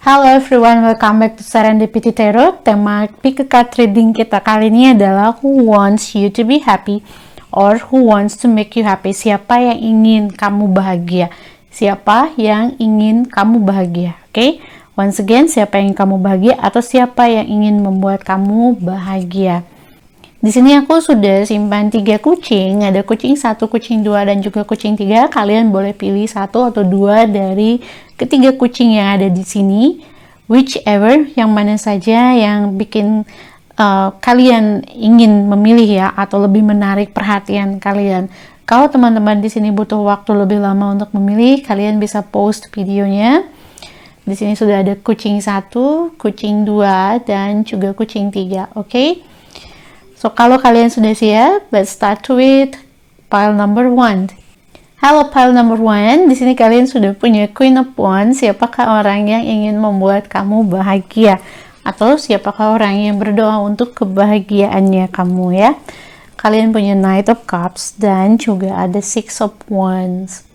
Halo everyone, welcome back to Serendipity Tarot. Tema pick card reading kita kali ini adalah Who wants you to be happy or who wants to make you happy? Siapa yang ingin kamu bahagia? Siapa yang ingin kamu bahagia? Oke, once again, siapa yang ingin kamu bahagia atau siapa yang ingin membuat kamu bahagia? Di sini aku sudah simpan 3 kucing, ada kucing 1, kucing 2, dan juga kucing 3. Kalian boleh pilih 1 atau 2 dari ketiga kucing yang ada di sini, whichever, yang mana saja yang bikin kalian ingin memilih ya, atau lebih menarik perhatian kalian. Kalau teman-teman di sini butuh waktu lebih lama untuk memilih, kalian bisa post videonya. Di sini sudah ada kucing 1, kucing 2, dan juga kucing 3. Oke? So, kalau kalian sudah siap, let's start with pile number 1. Halo pile number 1, di sini kalian sudah punya Queen of Wands. Siapakah orang yang ingin membuat kamu bahagia? Atau siapakah orang yang berdoa untuk kebahagiaannya kamu ya? Kalian punya Knight of Cups dan juga ada Six of Wands.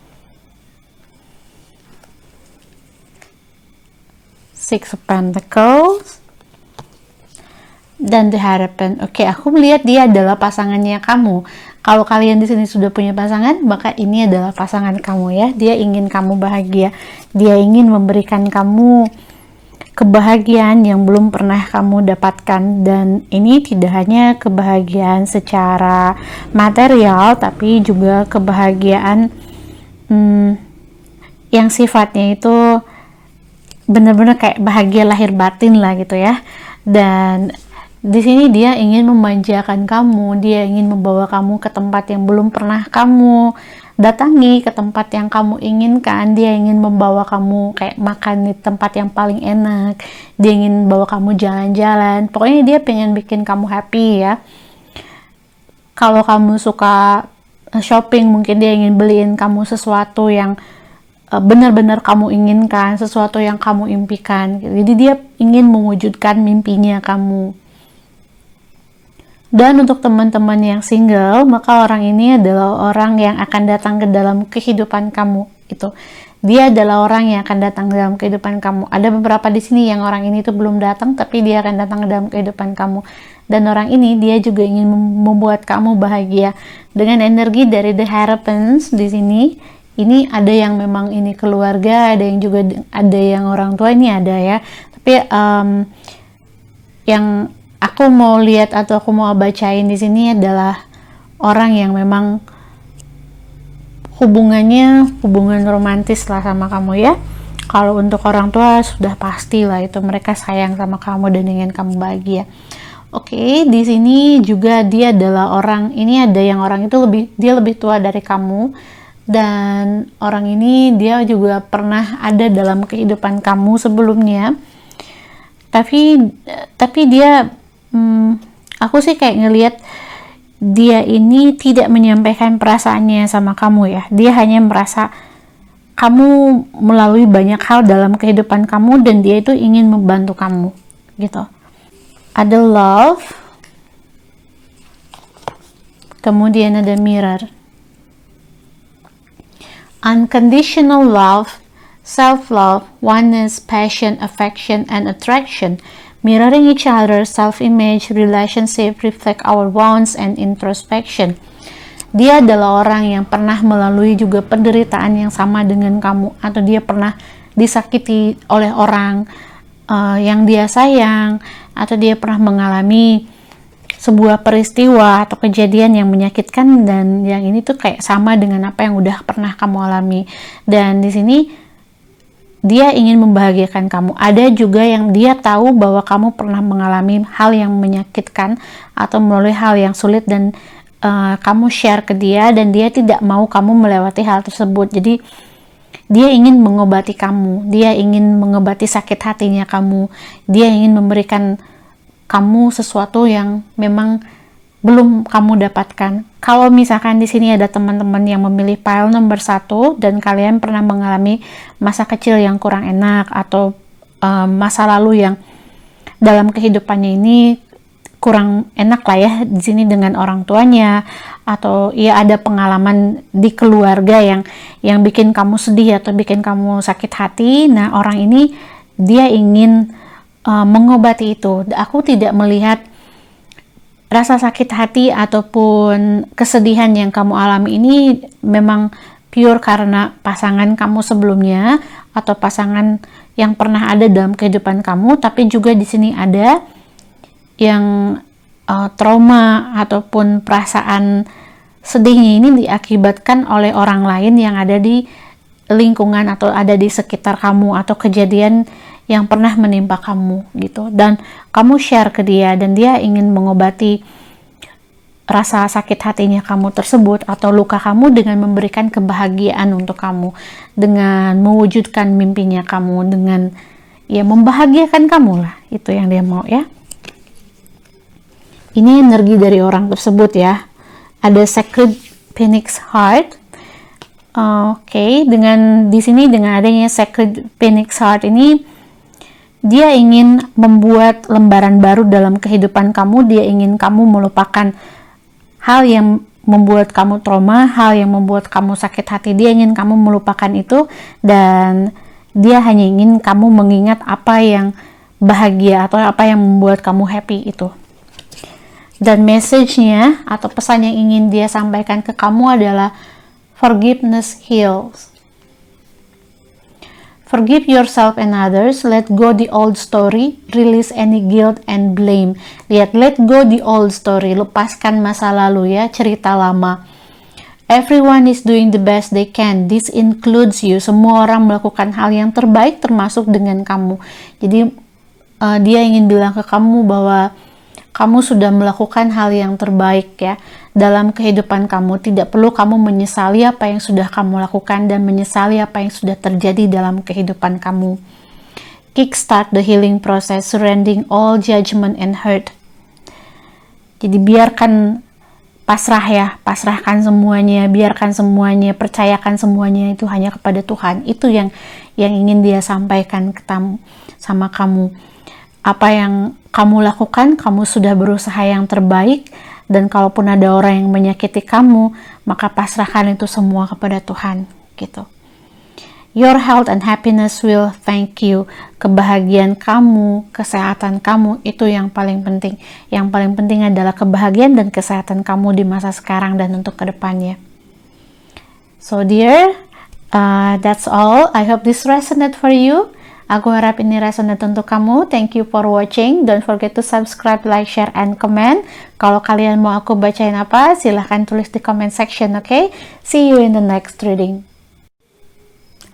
Six of Pentacles. Dan The Hierophant. Oke, aku melihat dia adalah pasangannya kamu. Kalau kalian di sini sudah punya pasangan, maka ini adalah pasangan kamu ya. Dia ingin kamu bahagia. Dia ingin memberikan kamu kebahagiaan yang belum pernah kamu dapatkan. Dan ini tidak hanya kebahagiaan secara material, tapi juga kebahagiaan yang sifatnya itu benar-benar kayak bahagia lahir batin lah gitu ya. Dan di sini dia ingin memanjakan kamu, dia ingin membawa kamu ke tempat yang belum pernah kamu datangi, ke tempat yang kamu inginkan. Dia ingin membawa kamu kayak makan di tempat yang paling enak, dia ingin bawa kamu jalan-jalan. Pokoknya dia pengen bikin kamu happy ya. Kalau kamu suka shopping, mungkin dia ingin beliin kamu sesuatu yang benar-benar kamu inginkan, sesuatu yang kamu impikan. Jadi dia ingin mewujudkan mimpinya kamu. Dan untuk teman-teman yang single, maka orang ini adalah orang yang akan datang ke dalam kehidupan kamu. Itu dia adalah orang yang akan datang ke dalam kehidupan kamu. Ada beberapa di sini yang orang ini tuh belum datang, tapi dia akan datang ke dalam kehidupan kamu. Dan orang ini dia juga ingin membuat kamu bahagia dengan energi dari The Hierophant di sini. Ini ada yang memang ini keluarga, ada yang juga ada yang orang tua, ini ada ya. Tapi yang aku mau lihat atau aku mau bacain di sini adalah orang yang memang hubungan romantis lah sama kamu ya. Kalau untuk orang tua sudah pasti lah itu, mereka sayang sama kamu dan ingin kamu bahagia. Oke, di sini juga dia adalah orang, ini ada yang orang itu lebih tua dari kamu. Dan orang ini dia juga pernah ada dalam kehidupan kamu sebelumnya, tapi dia aku sih kayak ngelihat dia ini tidak menyampaikan perasaannya sama kamu ya. Dia hanya merasa kamu melalui banyak hal dalam kehidupan kamu dan dia itu ingin membantu kamu gitu. Ada love, kemudian ada mirror. Unconditional love, self-love, oneness, passion, affection, and attraction. Mirroring each other, self-image, relationship, reflect our wants, and introspection. Dia adalah orang yang pernah melalui juga penderitaan yang sama dengan kamu, atau dia pernah disakiti oleh orang yang dia sayang, atau dia pernah mengalami sebuah peristiwa atau kejadian yang menyakitkan, dan yang ini tuh kayak sama dengan apa yang udah pernah kamu alami. Dan di sini dia ingin membahagiakan kamu. Ada juga yang dia tahu bahwa kamu pernah mengalami hal yang menyakitkan atau melalui hal yang sulit, dan kamu share ke dia, dan dia tidak mau kamu melewati hal tersebut. Jadi dia ingin mengobati kamu, dia ingin mengobati sakit hatinya kamu, dia ingin memberikan kamu sesuatu yang memang belum kamu dapatkan. Kalau misalkan di sini ada teman-teman yang memilih pile nomor 1 dan kalian pernah mengalami masa kecil yang kurang enak atau masa lalu yang dalam kehidupannya ini kurang enak lah ya di sini dengan orang tuanya, atau ya ada pengalaman di keluarga yang bikin kamu sedih atau bikin kamu sakit hati. Nah, orang ini dia ingin mengobati itu. Aku tidak melihat rasa sakit hati ataupun kesedihan yang kamu alami ini memang pure karena pasangan kamu sebelumnya atau pasangan yang pernah ada dalam kehidupan kamu, tapi juga di sini ada yang trauma ataupun perasaan sedihnya ini diakibatkan oleh orang lain yang ada di lingkungan atau ada di sekitar kamu, atau kejadian yang pernah menimpa kamu gitu, dan kamu share ke dia dan dia ingin mengobati rasa sakit hatinya kamu tersebut atau luka kamu dengan memberikan kebahagiaan untuk kamu, dengan mewujudkan mimpinya kamu, dengan ya membahagiakan kamu lah, itu yang dia mau ya. Ini energi dari orang tersebut ya. Ada Sacred Phoenix Heart. Oke, dengan di sini dengan adanya Sacred Phoenix Heart ini, dia ingin membuat lembaran baru dalam kehidupan kamu. Dia ingin kamu melupakan hal yang membuat kamu trauma, hal yang membuat kamu sakit hati. Dia ingin kamu melupakan itu, dan dia hanya ingin kamu mengingat apa yang bahagia atau apa yang membuat kamu happy itu. Dan message-nya atau pesan yang ingin dia sampaikan ke kamu adalah forgiveness heals. Forgive yourself and others, let go the old story, release any guilt and blame. Lihat, let go the old story, lepaskan masa lalu ya, cerita lama. Everyone is doing the best they can, this includes you. Semua orang melakukan hal yang terbaik termasuk dengan kamu. Jadi dia ingin bilang ke kamu bahwa kamu sudah melakukan hal yang terbaik ya dalam kehidupan kamu. Tidak perlu kamu menyesali apa yang sudah kamu lakukan dan menyesali apa yang sudah terjadi dalam kehidupan kamu. Kickstart the healing process, surrendering all judgment and hurt. Jadi biarkan pasrah ya, pasrahkan semuanya, biarkan semuanya, percayakan semuanya itu hanya kepada Tuhan. Itu yang ingin dia sampaikan sama kamu. Apa yang kamu lakukan, kamu sudah berusaha yang terbaik, dan kalaupun ada orang yang menyakiti kamu, maka pasrahkan itu semua kepada Tuhan gitu. Your health and happiness will thank you. Kebahagiaan kamu, kesehatan kamu, itu yang paling penting. Yang paling penting adalah kebahagiaan dan kesehatan kamu di masa sekarang dan untuk kedepannya. So dear, that's all. I hope this resonate for you. Aku harap ini resonate untuk kamu. Thank you for watching. Don't forget to subscribe, like, share, and comment. Kalau kalian mau aku bacain apa, silahkan tulis di comment section, okay? See you in the next reading.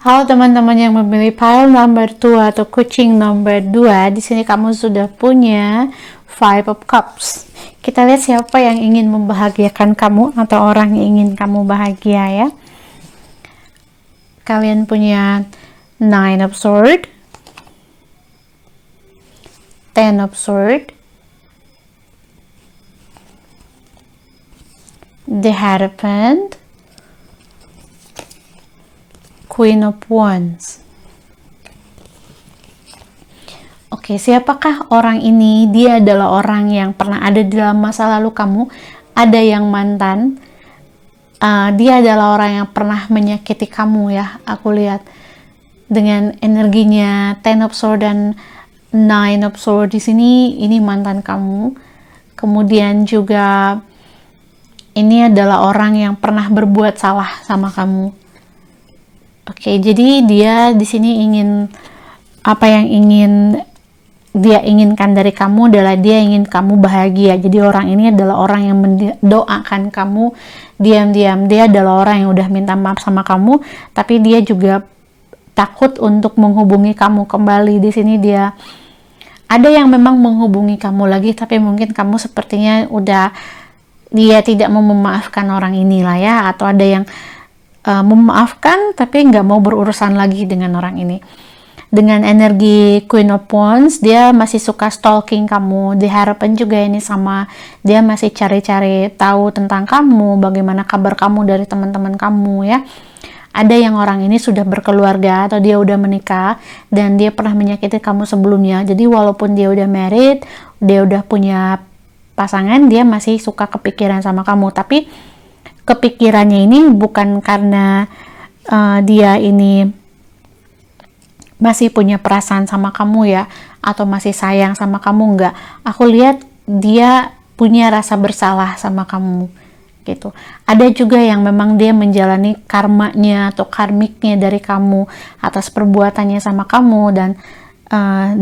Halo teman-teman yang memilih pile number 2 atau kucing number 2. Di sini kamu sudah punya Five of Cups. Kita lihat siapa yang ingin membahagiakan kamu atau orang yang ingin kamu bahagia ya. Kalian punya Nine of Swords, Ten of Swords, the Hierophant, Queen of Wands. Oke, siapakah orang ini? Dia adalah orang yang pernah ada di dalam masa lalu kamu, ada yang mantan. Dia adalah orang yang pernah menyakiti kamu ya. Aku lihat dengan energinya Ten of Swords dan Nine of Swords di sini, ini mantan kamu. Kemudian juga ini adalah orang yang pernah berbuat salah sama kamu. Oke, jadi dia di sini ingin apa yang ingin dia inginkan dari kamu adalah dia ingin kamu bahagia. Jadi orang ini adalah orang yang mendoakan kamu diam-diam. Dia adalah orang yang udah minta maaf sama kamu, tapi dia juga takut untuk menghubungi kamu kembali. Di sini dia ada yang memang menghubungi kamu lagi, tapi mungkin kamu sepertinya dia tidak mau memaafkan orang inilah ya, atau ada yang memaafkan tapi nggak mau berurusan lagi dengan orang ini. Dengan energi Queen of Wands, dia masih suka stalking kamu. Diharapkan juga ini sama, dia masih cari-cari tahu tentang kamu, bagaimana kabar kamu dari teman-teman kamu ya. Ada yang orang ini sudah berkeluarga atau dia udah menikah dan dia pernah menyakiti kamu sebelumnya. Jadi walaupun dia udah married, dia udah punya pasangan, dia masih suka kepikiran sama kamu. Tapi kepikirannya ini bukan karena dia ini masih punya perasaan sama kamu ya, atau masih sayang sama kamu, enggak. Aku lihat dia punya rasa bersalah sama kamu gitu. Ada juga yang memang dia menjalani karmanya atau karmiknya dari kamu atas perbuatannya sama kamu, dan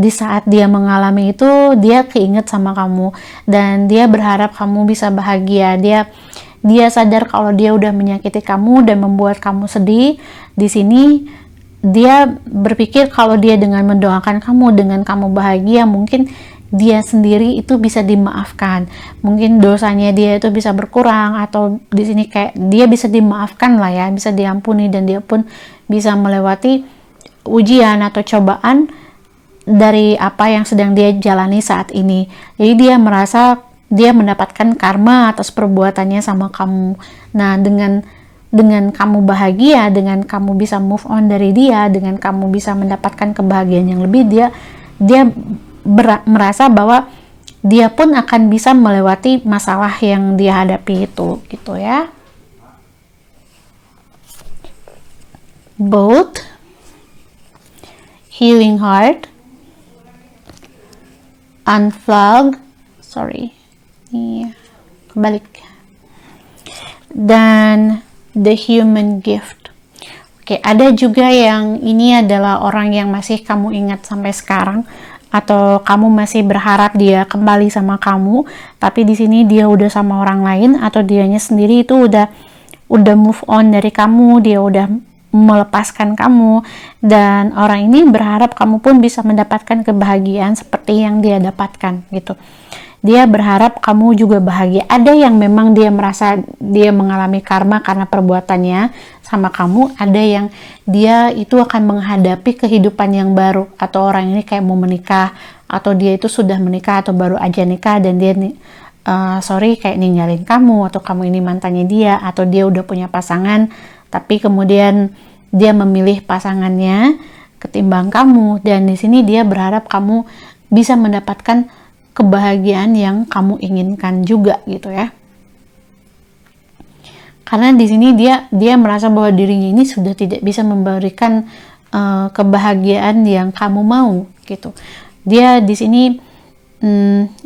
di saat dia mengalami itu dia keinget sama kamu dan dia berharap kamu bisa bahagia. Dia sadar kalau dia udah menyakiti kamu dan membuat kamu sedih. Di sini dia berpikir kalau dia dengan mendoakan kamu, dengan kamu bahagia, mungkin dia sendiri itu bisa dimaafkan. Mungkin dosanya dia itu bisa berkurang, atau di sini kayak dia bisa dimaafkan lah ya, bisa diampuni, dan dia pun bisa melewati ujian atau cobaan dari apa yang sedang dia jalani saat ini. Jadi dia merasa dia mendapatkan karma atas perbuatannya sama kamu. Nah, dengan kamu bahagia, dengan kamu bisa move on dari dia, dengan kamu bisa mendapatkan kebahagiaan yang lebih, dia merasa bahwa dia pun akan bisa melewati masalah yang dia hadapi itu, gitu ya. Both healing heart, unplug, kebalik, dan the human gift. Oke, ada juga yang ini adalah orang yang masih kamu ingat sampai sekarang, atau kamu masih berharap dia kembali sama kamu, tapi di sini dia udah sama orang lain, atau dianya sendiri itu udah move on dari kamu, dia udah melepaskan kamu, dan orang ini berharap kamu pun bisa mendapatkan kebahagiaan seperti yang dia dapatkan gitu. Dia berharap kamu juga bahagia. Ada yang memang dia merasa dia mengalami karma karena perbuatannya sama kamu. Ada yang dia itu akan menghadapi kehidupan yang baru. Atau orang ini kayak mau menikah, atau dia itu sudah menikah atau baru aja nikah, dan dia kayak ninggalin kamu, atau kamu ini mantannya dia, atau dia udah punya pasangan tapi kemudian dia memilih pasangannya ketimbang kamu. Dan di sini dia berharap kamu bisa mendapatkan kebahagiaan yang kamu inginkan juga gitu ya. Karena di sini dia merasa bahwa dirinya ini sudah tidak bisa memberikan kebahagiaan yang kamu mau gitu. Dia di sini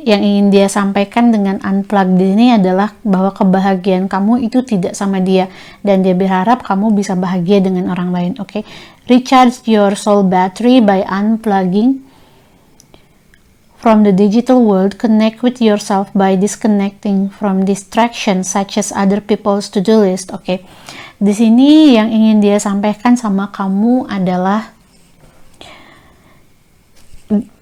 yang ingin dia sampaikan dengan unplug di sini adalah bahwa kebahagiaan kamu itu tidak sama dia, dan dia berharap kamu bisa bahagia dengan orang lain. Oke. Recharge your soul battery by unplugging from the digital world. Connect with yourself by disconnecting from distractions such as other people's to-do list. Oke. Di sini yang ingin dia sampaikan sama kamu adalah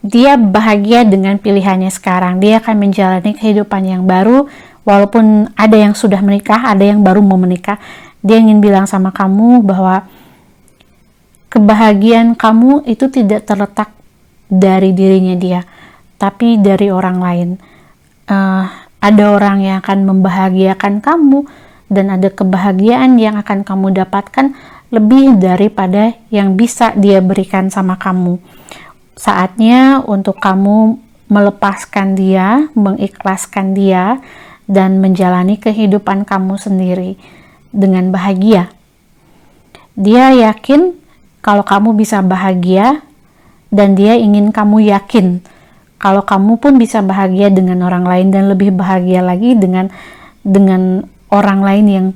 dia bahagia dengan pilihannya sekarang. Dia akan menjalani kehidupan yang baru, walaupun ada yang sudah menikah, ada yang baru mau menikah. Dia ingin bilang sama kamu bahwa kebahagiaan kamu itu tidak terletak dari dirinya dia, tapi dari orang lain. Ada orang yang akan membahagiakan kamu, dan ada kebahagiaan yang akan kamu dapatkan lebih daripada yang bisa dia berikan sama kamu. Saatnya untuk kamu melepaskan dia, mengikhlaskan dia, dan menjalani kehidupan kamu sendiri dengan bahagia. Dia yakin kalau kamu bisa bahagia, dan dia ingin kamu yakin kalau kamu pun bisa bahagia dengan orang lain, dan lebih bahagia lagi dengan orang lain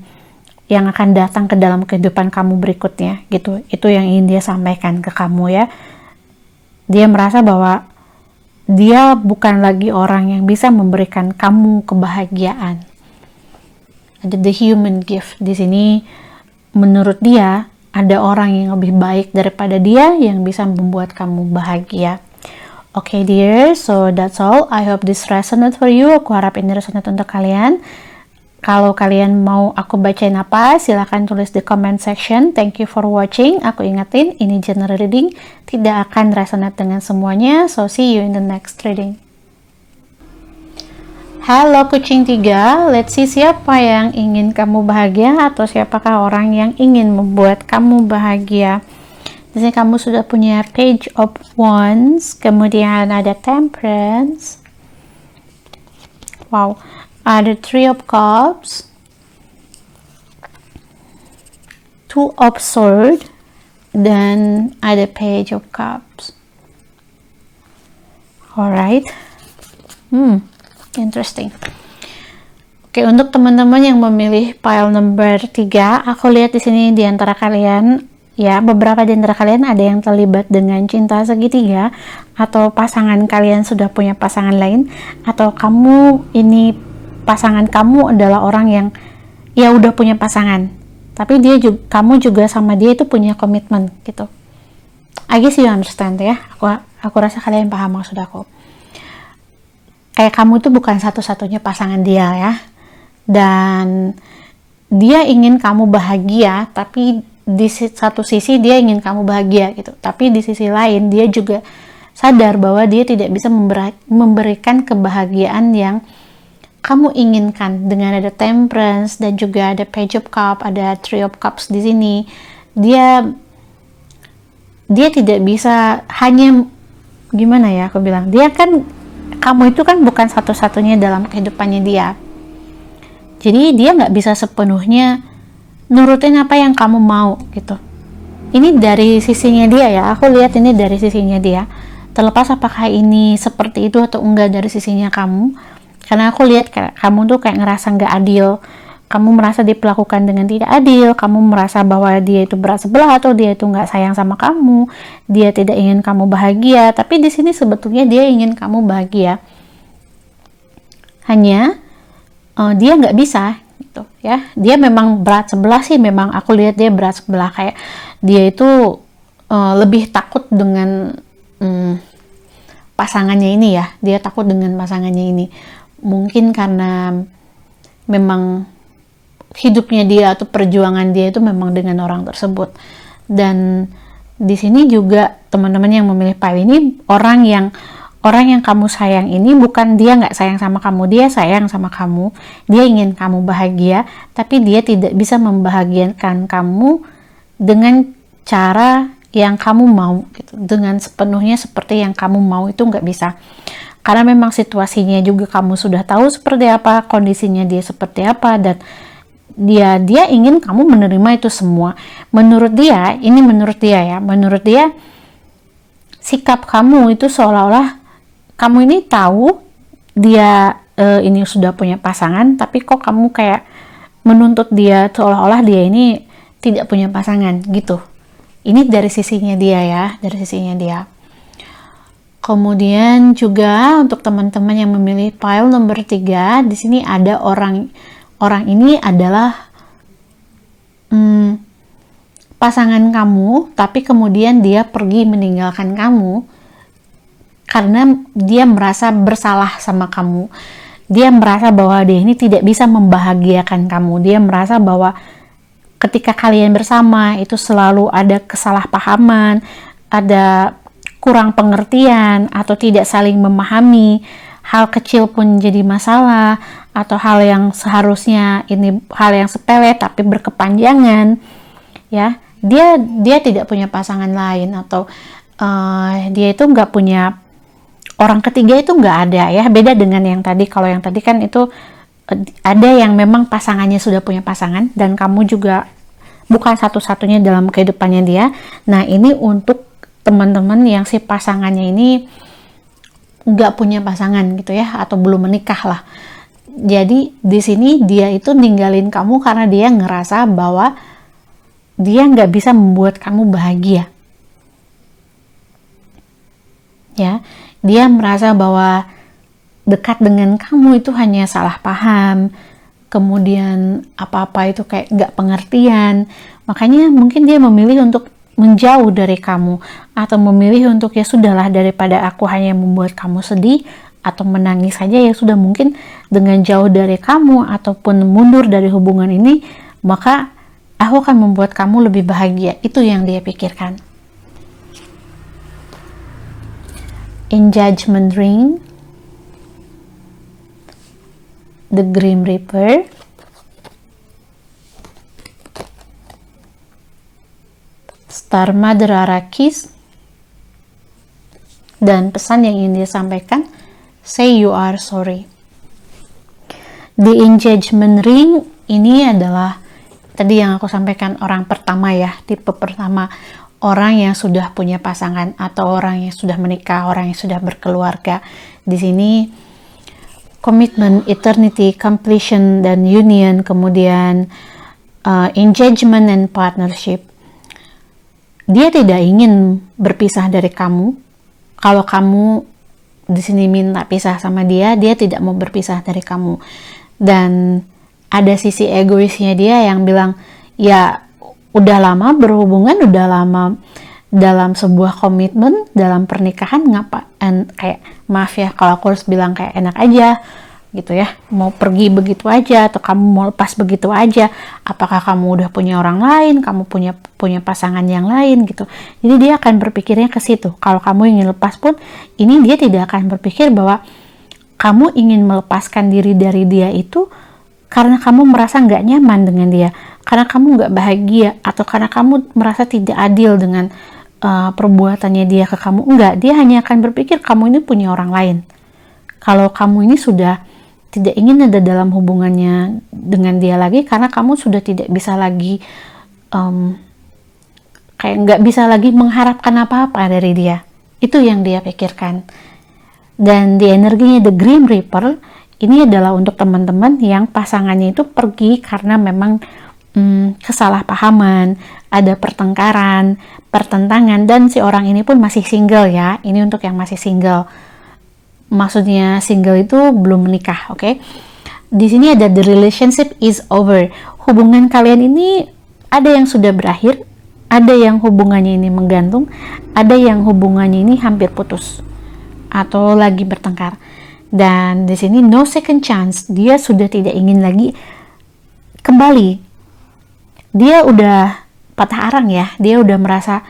yang akan datang ke dalam kehidupan kamu berikutnya gitu. Itu yang ingin dia sampaikan ke kamu ya. Dia merasa bahwa dia bukan lagi orang yang bisa memberikan kamu kebahagiaan. Ada the human gift di sini. Menurut dia ada orang yang lebih baik daripada dia yang bisa membuat kamu bahagia. Okay dear, so that's all. I hope this resonate for you. Aku harap ini resonate untuk kalian. Kalau kalian mau aku bacain apa, silahkan tulis di comment section. Thank you for watching. Aku ingetin, ini general reading, tidak akan resonate dengan semuanya. So see you in the next reading. Halo kucing 3, let's see siapa yang ingin kamu bahagia, atau siapakah orang yang ingin membuat kamu bahagia. Di sini kamu sudah punya Page of Wands, kemudian ada Temperance. Wow. Ada Three of Cups, Two of Swords, dan ada Page of Cups. Alright, interesting. Oke, untuk teman-teman yang memilih pile number 3, aku lihat di sini di antara kalian, ya, beberapa di antara kalian ada yang terlibat dengan cinta segitiga, atau pasangan kalian sudah punya pasangan lain, atau pasangan kamu adalah orang yang ya udah punya pasangan, tapi kamu juga sama dia itu punya komitmen gitu. I guess you understand ya. Aku rasa kalian paham maksud aku. Kayak kamu itu bukan satu-satunya pasangan dia ya. Dan dia ingin kamu bahagia, tapi di satu sisi dia ingin kamu bahagia gitu. Tapi di sisi lain dia juga sadar bahwa dia tidak bisa memberikan kebahagiaan yang kamu inginkan. Dengan ada Temperance dan juga ada Page of Cups, ada Three of Cups di sini. Dia tidak bisa hanya gimana ya aku bilang. Kamu itu kan bukan satu-satunya dalam kehidupannya dia. Jadi dia nggak bisa sepenuhnya nurutin apa yang kamu mau gitu. Ini dari sisinya dia ya, aku lihat ini dari sisinya dia. Terlepas apakah ini seperti itu atau enggak dari sisinya kamu, karena aku lihat kamu tuh kayak ngerasa nggak adil, kamu merasa diperlakukan dengan tidak adil, kamu merasa bahwa dia itu berat sebelah atau dia itu nggak sayang sama kamu, dia tidak ingin kamu bahagia. Tapi di sini sebetulnya dia ingin kamu bahagia. Hanya dia nggak bisa gitu ya. Dia memang berat sebelah sih, memang aku lihat dia berat sebelah, kayak dia itu lebih takut dengan pasangannya ini ya. Dia takut dengan pasangannya ini. Mungkin karena memang hidupnya dia atau perjuangan dia itu memang dengan orang tersebut. Dan di sini juga teman-teman yang memilih pile ini, orang yang kamu sayang ini bukan dia nggak sayang sama kamu, dia sayang sama kamu, dia ingin kamu bahagia, tapi dia tidak bisa membahagiakan kamu dengan cara yang kamu mau gitu, dengan sepenuhnya seperti yang kamu mau, itu nggak bisa. Karena memang situasinya juga kamu sudah tahu seperti apa, kondisinya dia seperti apa, dan dia ingin kamu menerima itu semua. Menurut dia sikap kamu itu seolah-olah kamu ini tahu dia ini sudah punya pasangan, tapi kok kamu kayak menuntut dia seolah-olah dia ini tidak punya pasangan gitu. Ini dari sisinya dia ya, dari sisinya dia. Kemudian juga untuk teman-teman yang memilih pile nomor 3, di sini ada orang ini adalah pasangan kamu, tapi kemudian dia pergi meninggalkan kamu karena dia merasa bersalah sama kamu. Dia merasa bahwa dia ini tidak bisa membahagiakan kamu. Dia merasa bahwa ketika kalian bersama itu selalu ada kesalahpahaman, ada kurang pengertian, atau tidak saling memahami. Hal kecil pun jadi masalah, atau hal yang seharusnya ini hal yang sepele tapi berkepanjangan. Ya, dia tidak punya pasangan lain, atau dia itu nggak punya orang ketiga, itu nggak ada ya. Beda dengan yang tadi. Kalau yang tadi kan itu ada yang memang pasangannya sudah punya pasangan dan kamu juga bukan satu-satunya dalam kehidupannya dia. Nah, ini untuk teman-teman yang si pasangannya ini nggak punya pasangan gitu ya, atau belum menikah lah. Jadi di sini dia itu ninggalin kamu karena dia ngerasa bahwa dia nggak bisa membuat kamu bahagia. Ya, dia merasa bahwa dekat dengan kamu itu hanya salah paham, kemudian apa-apa itu kayak nggak pengertian. Makanya mungkin dia memilih untuk menjauh dari kamu, atau memilih untuk ya sudahlah, daripada aku hanya membuat kamu sedih atau menangis saja, ya sudah, mungkin dengan jauh dari kamu ataupun mundur dari hubungan ini, maka aku akan membuat kamu lebih bahagia. Itu yang dia pikirkan. In Judgment Ring, the Grim Reaper, Star Mother Arrakis, dan pesan yang ingin dia sampaikan, say you are sorry. The Engagement Ring ini adalah tadi yang aku sampaikan, orang pertama ya, tipe pertama, orang yang sudah punya pasangan atau orang yang sudah menikah, orang yang sudah berkeluarga. Di sini komitmen, eternity, completion dan union, kemudian engagement and partnership. Dia tidak ingin berpisah dari kamu. Kalau kamu di sini minta pisah sama dia, dia tidak mau berpisah dari kamu. Dan ada sisi egoisnya dia yang bilang, ya udah lama berhubungan, udah lama dalam sebuah komitmen, dalam pernikahan, kayak maaf ya kalau aku harus bilang kayak enak aja gitu ya, mau pergi begitu aja atau kamu mau lepas begitu aja. Apakah kamu udah punya orang lain, kamu punya pasangan yang lain gitu. Jadi dia akan berpikirnya ke situ. Kalau kamu ingin lepas pun, ini dia tidak akan berpikir bahwa kamu ingin melepaskan diri dari dia itu karena kamu merasa nggak nyaman dengan dia, karena kamu nggak bahagia, atau karena kamu merasa tidak adil dengan perbuatannya dia ke kamu. Enggak, dia hanya akan berpikir kamu ini punya orang lain. Kalau kamu ini sudah tidak ingin ada dalam hubungannya dengan dia lagi, karena kamu sudah tidak bisa lagi kayak nggak bisa lagi mengharapkan apa-apa dari dia. Itu yang dia pikirkan. Dan di energinya The Grim Reaper ini adalah untuk teman-teman yang pasangannya itu pergi karena memang kesalahpahaman, ada pertengkaran, pertentangan, dan si orang ini pun masih single ya. Ini untuk yang masih single. Maksudnya single itu belum menikah, oke? Di sini ada the relationship is over. Hubungan kalian ini ada yang sudah berakhir, ada yang hubungannya ini menggantung, ada yang hubungannya ini hampir putus atau lagi bertengkar. Dan di sini no second chance, dia sudah tidak ingin lagi kembali. Dia udah patah arang ya, dia udah merasa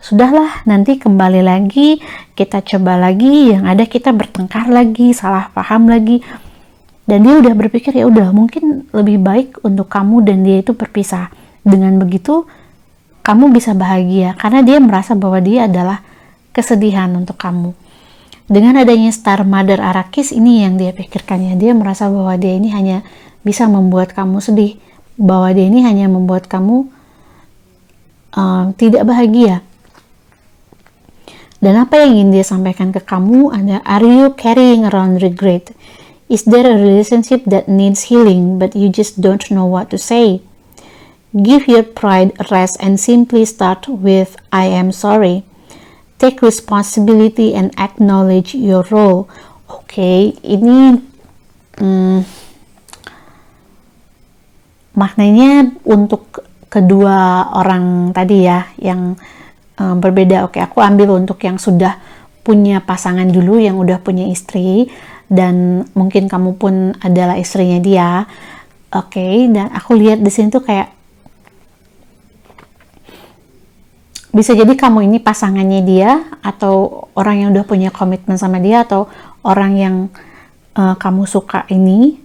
sudahlah, nanti kembali lagi, kita coba lagi, yang ada kita bertengkar lagi, salah paham lagi. Dan dia udah berpikir ya udah mungkin lebih baik untuk kamu dan dia itu berpisah. Dengan begitu kamu bisa bahagia karena dia merasa bahwa dia adalah kesedihan untuk kamu. Dengan adanya Star Mother Arrakis, ini yang dia pikirkannya. Dia merasa bahwa dia ini hanya bisa membuat kamu sedih, bahwa dia ini hanya membuat kamu tidak bahagia. Dan apa yang ingin dia sampaikan ke kamu ada, are you carrying around regret? Is there a relationship that needs healing but you just don't know what to say? Give your pride a rest and simply start with I am sorry. Take responsibility and acknowledge your role. Oke, ini maknanya untuk kedua orang tadi ya, yang berbeda. Oke, aku ambil untuk yang sudah punya pasangan dulu, yang udah punya istri, dan mungkin kamu pun adalah istrinya dia. Oke, dan aku lihat di sini tuh kayak bisa jadi kamu ini pasangannya dia, atau orang yang udah punya komitmen sama dia, atau orang yang kamu suka ini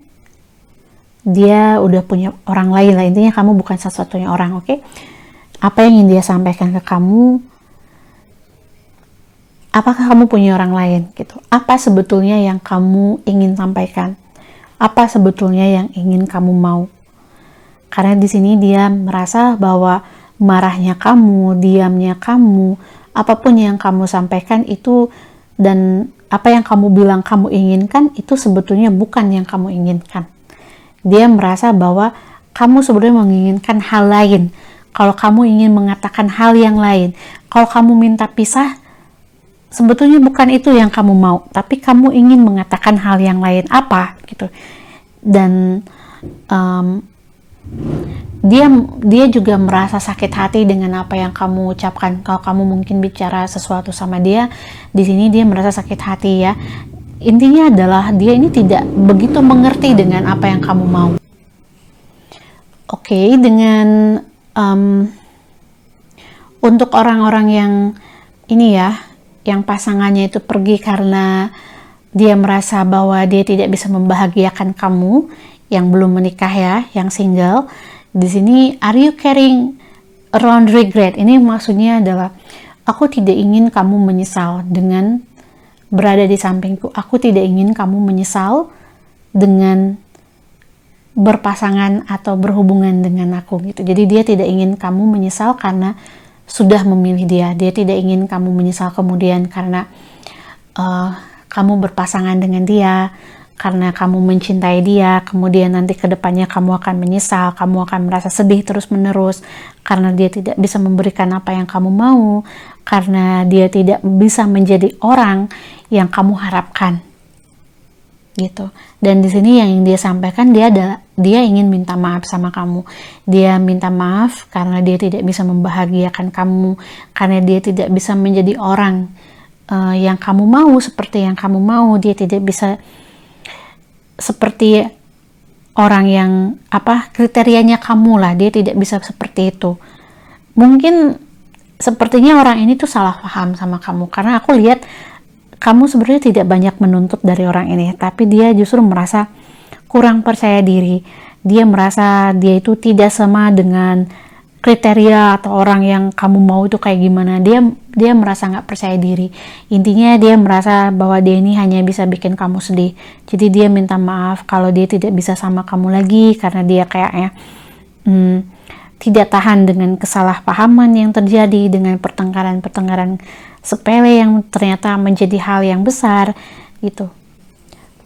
dia udah punya orang lain lah. Intinya kamu bukan satu-satunya orang. Oke? Apa yang ingin dia sampaikan ke kamu? Apakah kamu punya orang lain gitu? Apa sebetulnya yang kamu ingin sampaikan? Apa sebetulnya yang ingin kamu mau? Karena di sini dia merasa bahwa marahnya kamu, diamnya kamu, apapun yang kamu sampaikan itu, dan apa yang kamu bilang kamu inginkan itu sebetulnya bukan yang kamu inginkan. Dia merasa bahwa kamu sebenarnya menginginkan hal lain. Kalau kamu ingin mengatakan hal yang lain, kalau kamu minta pisah, sebetulnya bukan itu yang kamu mau, tapi kamu ingin mengatakan hal yang lain. Apa gitu? Dan dia juga merasa sakit hati dengan apa yang kamu ucapkan. Kalau kamu mungkin bicara sesuatu sama dia, di sini dia merasa sakit hati ya. Intinya adalah dia ini tidak begitu mengerti dengan apa yang kamu mau. Oke, dengan untuk orang-orang yang ini ya, yang pasangannya itu pergi karena dia merasa bahwa dia tidak bisa membahagiakan kamu yang belum menikah ya, yang single. Di sini, are you carrying around regret? Ini maksudnya adalah, aku tidak ingin kamu menyesal dengan berada di sampingku. Aku tidak ingin kamu menyesal dengan berpasangan atau berhubungan dengan aku gitu. Jadi dia tidak ingin kamu menyesal karena sudah memilih dia. Dia tidak ingin kamu menyesal kemudian karena kamu berpasangan dengan dia, karena kamu mencintai dia, kemudian nanti ke depannya kamu akan menyesal, kamu akan merasa sedih terus-menerus karena dia tidak bisa memberikan apa yang kamu mau, karena dia tidak bisa menjadi orang yang kamu harapkan. Gitu. Dan di sini yang dia sampaikan, dia ingin minta maaf sama kamu. Dia minta maaf karena dia tidak bisa membahagiakan kamu, karena dia tidak bisa menjadi orang yang kamu mau, seperti yang kamu mau. Dia tidak bisa seperti orang yang kriterianya kamu lah, dia tidak bisa seperti itu. Mungkin sepertinya orang ini tuh salah paham sama kamu, karena aku lihat kamu sebenarnya tidak banyak menuntut dari orang ini, tapi dia justru merasa kurang percaya diri. Dia merasa dia itu tidak sama dengan kriteria atau orang yang kamu mau itu kayak gimana. Dia merasa nggak percaya diri. Intinya dia merasa bahwa dia ini hanya bisa bikin kamu sedih. Jadi dia minta maaf kalau dia tidak bisa sama kamu lagi, karena dia kayaknya tidak tahan dengan kesalahpahaman yang terjadi, dengan pertengkaran sepele yang ternyata menjadi hal yang besar gitu.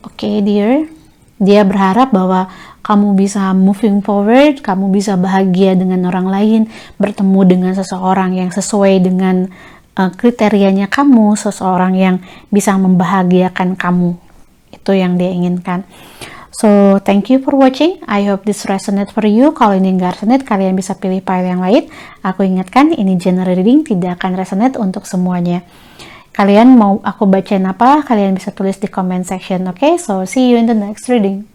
Oke, dear. Dia berharap bahwa kamu bisa moving forward, kamu bisa bahagia dengan orang lain, bertemu dengan seseorang yang sesuai dengan kriterianya kamu, seseorang yang bisa membahagiakan kamu. Itu yang dia inginkan. So, thank you for watching. I hope this resonate for you. Kalau ini nggak resonate, kalian bisa pilih file yang lain. Aku ingatkan, ini general reading, tidak akan resonate untuk semuanya. Kalian mau aku bacain apa? Kalian bisa tulis di comment section, okay? So, see you in the next reading.